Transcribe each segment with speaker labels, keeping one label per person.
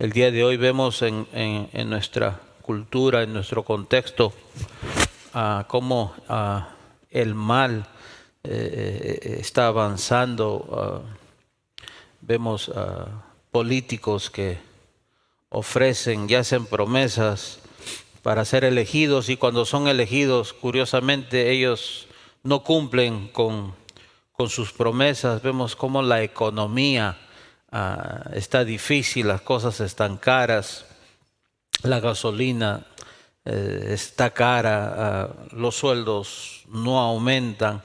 Speaker 1: El día de hoy vemos en nuestra cultura, en nuestro contexto, cómo el mal está avanzando. Vemos políticos que ofrecen y hacen promesas para ser elegidos, y cuando son elegidos, curiosamente, ellos no cumplen con sus promesas. Vemos cómo la economía está difícil, las cosas están caras, la gasolina está cara, los sueldos no aumentan,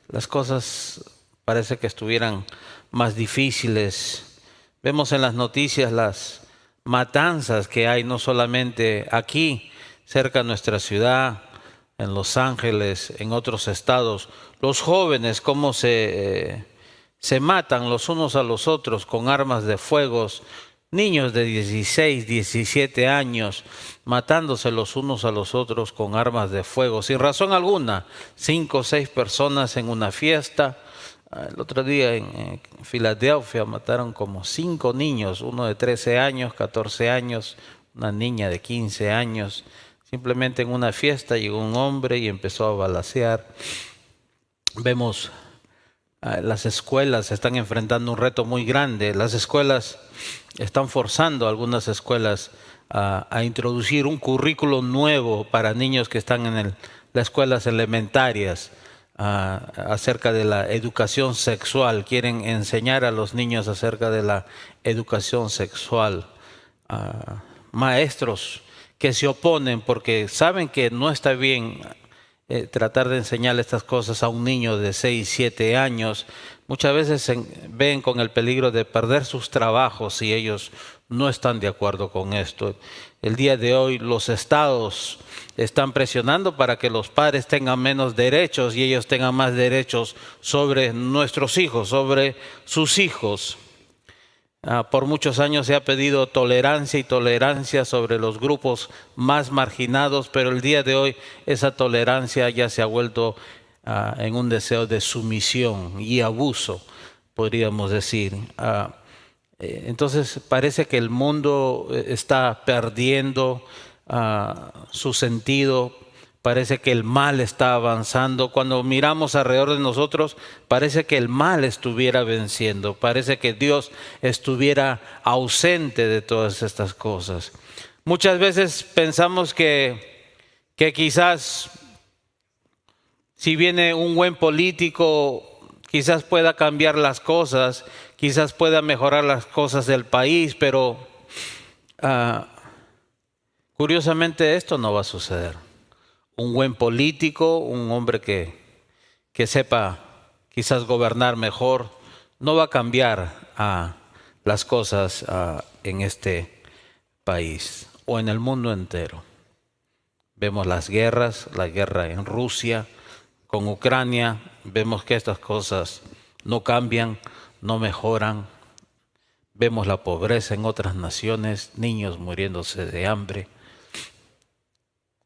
Speaker 1: las cosas parece que estuvieran más difíciles. Vemos en las noticias las matanzas que hay, no solamente aquí, cerca de nuestra ciudad, en Los Ángeles, en otros estados. Los jóvenes, cómo se matan los unos a los otros con armas de fuego. Niños de 16, 17 años matándose los unos a los otros con armas de fuego, sin razón alguna. 5 o 6 personas en una fiesta. El otro día en Filadelfia mataron como 5 niños, uno de 13 años, 14 años, una niña de 15 años. Simplemente en una fiesta llegó un hombre y empezó a balacear. Vemos las escuelas están enfrentando un reto muy grande. Las escuelas están forzando, algunas escuelas, a introducir un currículo nuevo para niños que están en las escuelas elementarias acerca de la educación sexual. Quieren enseñar a los niños acerca de la educación sexual. Maestros que se oponen porque saben que no está bien tratar de enseñarle estas cosas a un niño de 6, 7 años. Muchas veces ven con el peligro de perder sus trabajos si ellos no están de acuerdo con esto. El día de hoy los estados están presionando para que los padres tengan menos derechos y ellos tengan más derechos sobre nuestros hijos, sobre sus hijos. Por muchos años se ha pedido tolerancia y tolerancia sobre los grupos más marginados, pero el día de hoy esa tolerancia ya se ha vuelto en un deseo de sumisión y abuso, podríamos decir. Entonces parece que el mundo está perdiendo su sentido. Parece que el mal está avanzando. Cuando miramos alrededor de nosotros, parece que el mal estuviera venciendo. Parece que Dios estuviera ausente de todas estas cosas. Muchas veces pensamos que quizás si viene un buen político, quizás pueda cambiar las cosas, quizás pueda mejorar las cosas del país, pero curiosamente esto no va a suceder. Un buen político, un hombre que sepa quizás gobernar mejor, no va a cambiar las cosas en este país o en el mundo entero. Vemos las guerras, la guerra en Rusia, con Ucrania, vemos que estas cosas no cambian, no mejoran. Vemos la pobreza en otras naciones, niños muriéndose de hambre.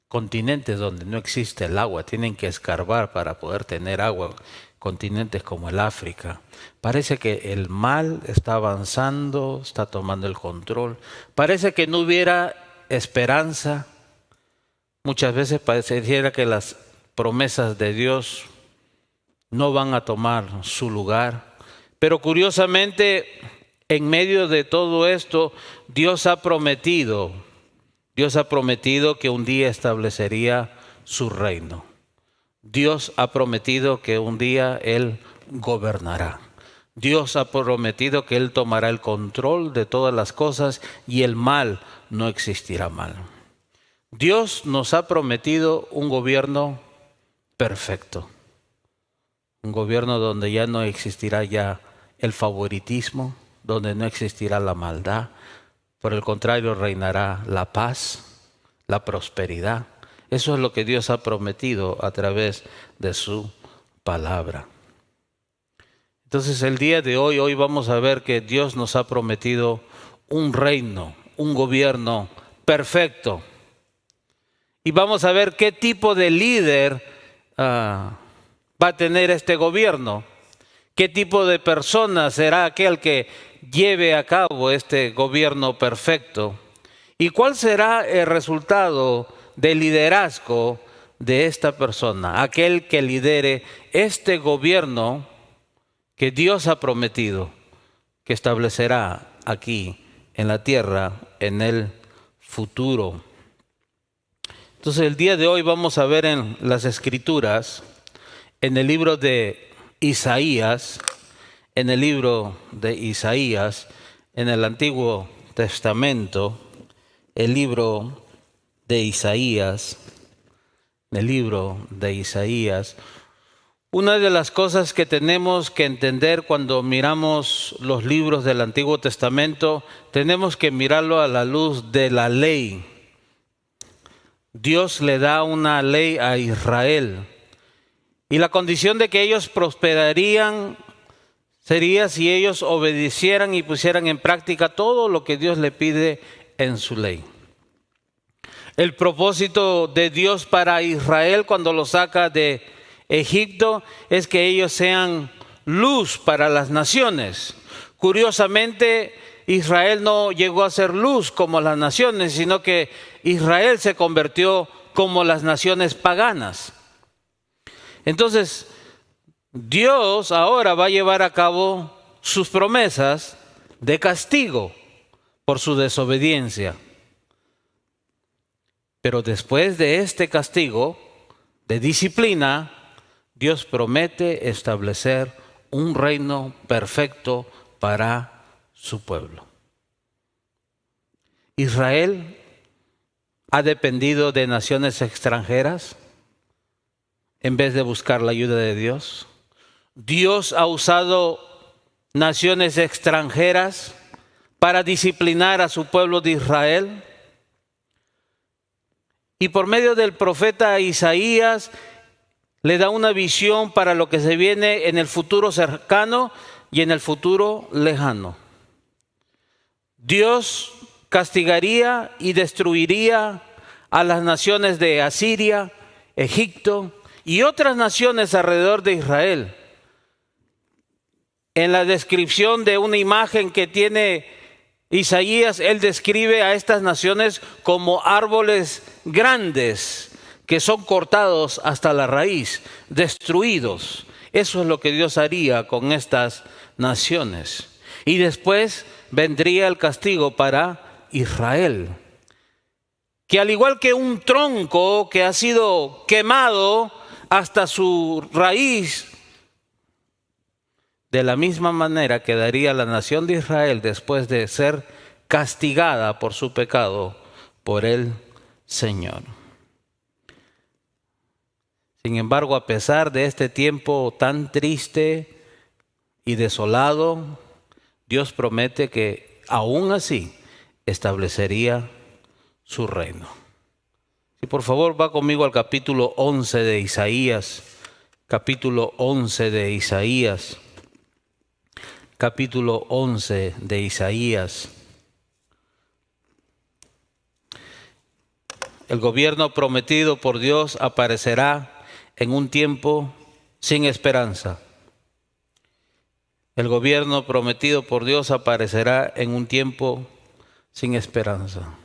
Speaker 1: Continentes donde no existe el agua, tienen que escarbar para poder tener agua. Continentes como el África. Parece que el mal está avanzando, está tomando el control. Parece que no hubiera esperanza. Muchas veces pareciera que las promesas de Dios no van a tomar su lugar. Pero curiosamente, en medio de todo esto, Dios ha prometido que un día establecería su reino. Dios ha prometido que un día Él gobernará. Dios ha prometido que Él tomará el control de todas las cosas y el mal no existirá mal. Dios nos ha prometido un gobierno perfecto. Un gobierno donde ya no existirá ya el favoritismo, donde no existirá la maldad. Por el contrario, reinará la paz, la prosperidad. Eso es lo que Dios ha prometido a través de su palabra. Entonces el día de hoy vamos a ver que Dios nos ha prometido un reino, un gobierno perfecto. Y vamos a ver qué tipo de líder va a tener este gobierno. ¿Qué tipo de persona será aquel que lleve a cabo este gobierno perfecto? ¿Y cuál será el resultado del liderazgo de esta persona, aquel que lidere este gobierno que Dios ha prometido que establecerá aquí en la tierra en el futuro? Entonces el día de hoy vamos a ver en las Escrituras, en el libro de Isaías, en el Antiguo Testamento, el libro de Isaías, una de las cosas que tenemos que entender cuando miramos los libros del Antiguo Testamento, tenemos que mirarlo a la luz de la ley. Dios le da una ley a Israel y la condición de que ellos prosperarían sería si ellos obedecieran y pusieran en práctica todo lo que Dios le pide en su ley. El propósito de Dios para Israel cuando lo saca de Egipto es que ellos sean luz para las naciones. Curiosamente, Israel no llegó a ser luz como las naciones, sino que Israel se convirtió como las naciones paganas. Entonces, Dios ahora va a llevar a cabo sus promesas de castigo por su desobediencia. Pero después de este castigo, de disciplina, Dios promete establecer un reino perfecto para su pueblo. Israel ha dependido de naciones extranjeras en vez de buscar la ayuda de Dios. Dios ha usado naciones extranjeras para disciplinar a su pueblo de Israel. Y por medio del profeta Isaías le da una visión para lo que se viene en el futuro cercano y en el futuro lejano. Dios castigaría y destruiría a las naciones de Asiria, Egipto y otras naciones alrededor de Israel. En la descripción de una imagen que tiene Isaías, él describe a estas naciones como árboles grandes que son cortados hasta la raíz, destruidos. Eso es lo que Dios haría con estas naciones. Y después vendría el castigo para Israel, que al igual que un tronco que ha sido quemado hasta su raíz, de la misma manera quedaría la nación de Israel después de ser castigada por su pecado por el Señor. Sin embargo, a pesar de este tiempo tan triste y desolado, Dios promete que aún así establecería su reino. Y por favor va conmigo al capítulo 11 de Isaías, capítulo 11 de Isaías. Capítulo 11 de Isaías. El gobierno prometido por Dios aparecerá en un tiempo sin esperanza. El gobierno prometido por Dios aparecerá en un tiempo sin esperanza.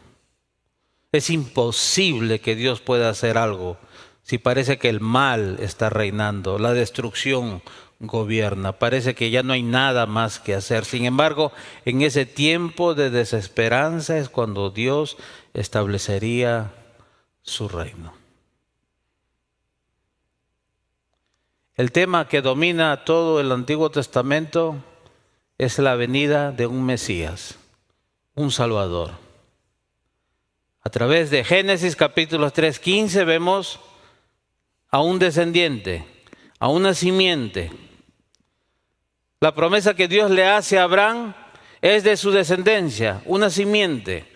Speaker 1: Es imposible que Dios pueda hacer algo si parece que el mal está reinando, la destrucción gobierna, parece que ya no hay nada más que hacer. Sin embargo, en ese tiempo de desesperanza es cuando Dios establecería su reino. El tema que domina todo el Antiguo Testamento es la venida de un Mesías, un Salvador. A través de Génesis capítulo 3:15 vemos a un descendiente, a una simiente. La promesa que Dios le hace a Abraham es de su descendencia, una simiente.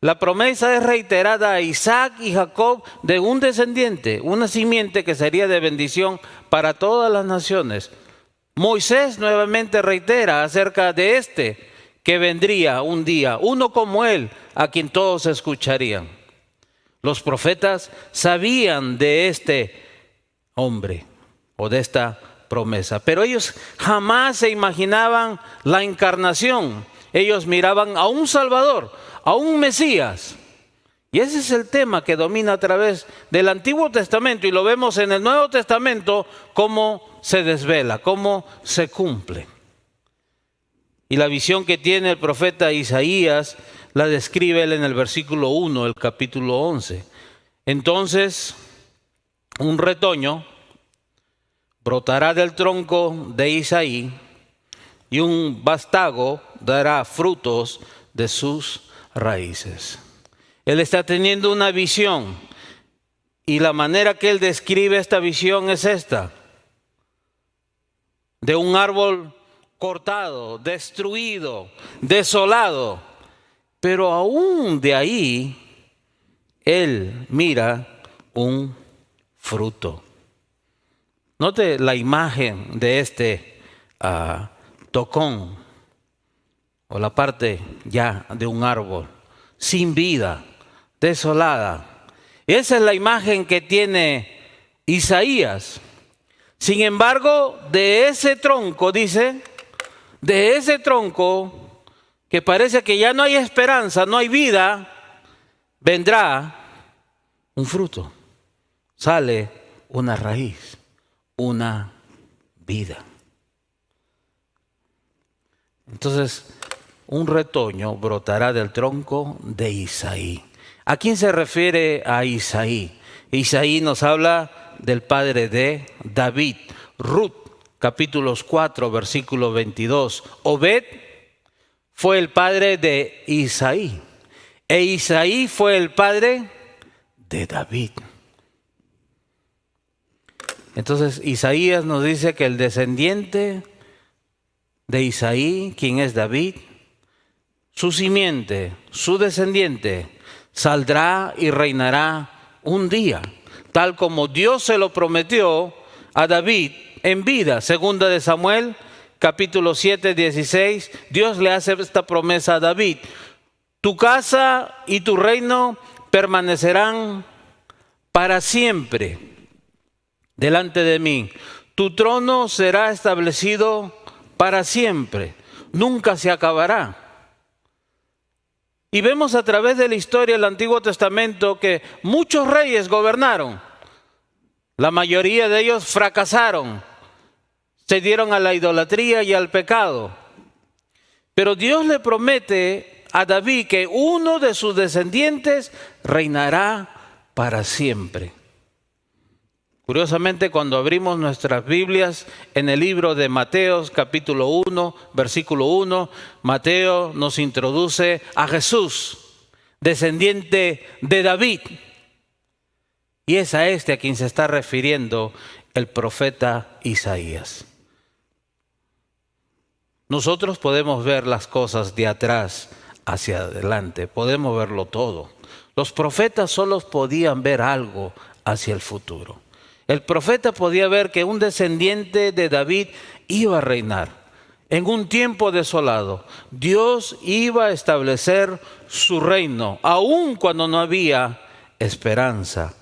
Speaker 1: La promesa es reiterada a Isaac y Jacob de un descendiente, una simiente que sería de bendición para todas las naciones. Moisés nuevamente reitera acerca de este que vendría un día, uno como él, a quien todos escucharían. Los profetas sabían de este hombre o de esta promesa. Pero ellos jamás se imaginaban la encarnación. Ellos miraban a un Salvador, a un Mesías. Y ese es el tema que domina a través del Antiguo Testamento, y lo vemos en el Nuevo Testamento cómo se desvela, cómo se cumple. Y la visión que tiene el profeta Isaías la describe él en el versículo 1 del capítulo 11. Entonces, un retoño brotará del tronco de Isaí, y un vástago dará frutos de sus raíces. Él está teniendo una visión, y la manera que él describe esta visión es esta: de un árbol cortado, destruido, desolado, pero aún de ahí él mira un fruto. Note la imagen de este tocón, o la parte ya de un árbol sin vida, desolada. Esa es la imagen que tiene Isaías. Sin embargo, de ese tronco, dice, de ese tronco que parece que ya no hay esperanza, no hay vida, vendrá un fruto. Sale una raíz, una vida. Entonces, un retoño brotará del tronco de Isaí. ¿A quién se refiere a Isaí? Isaí nos habla del padre de David. Ruth, capítulos 4, versículo 22. Obed fue el padre de Isaí, e Isaí fue el padre de David. Entonces, Isaías nos dice que el descendiente de Isaí, quien es David, su simiente, su descendiente, saldrá y reinará un día, tal como Dios se lo prometió a David en vida. Segunda de Samuel, capítulo 7, 16, Dios le hace esta promesa a David: tu casa y tu reino permanecerán para siempre delante de mí. Tu trono será establecido para siempre, nunca se acabará. Y vemos a través de la historia del Antiguo Testamento que muchos reyes gobernaron. La mayoría de ellos fracasaron, se dieron a la idolatría y al pecado. Pero Dios le promete a David que uno de sus descendientes reinará para siempre. Curiosamente, cuando abrimos nuestras Biblias en el libro de Mateo, capítulo 1, versículo 1, Mateo nos introduce a Jesús, descendiente de David. Y es a este a quien se está refiriendo el profeta Isaías. Nosotros podemos ver las cosas de atrás hacia adelante, podemos verlo todo. Los profetas solo podían ver algo hacia el futuro. El profeta podía ver que un descendiente de David iba a reinar en un tiempo desolado. Dios iba a establecer su reino, aun cuando no había esperanza.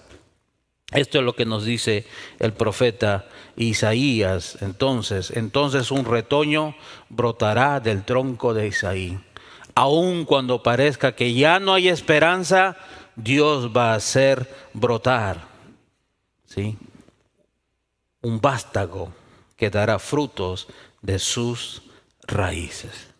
Speaker 1: Esto es lo que nos dice el profeta Isaías. Entonces un retoño brotará del tronco de Isaí. Aun cuando parezca que ya no hay esperanza, Dios va a hacer brotar, ¿sí?, un vástago que dará frutos de sus raíces.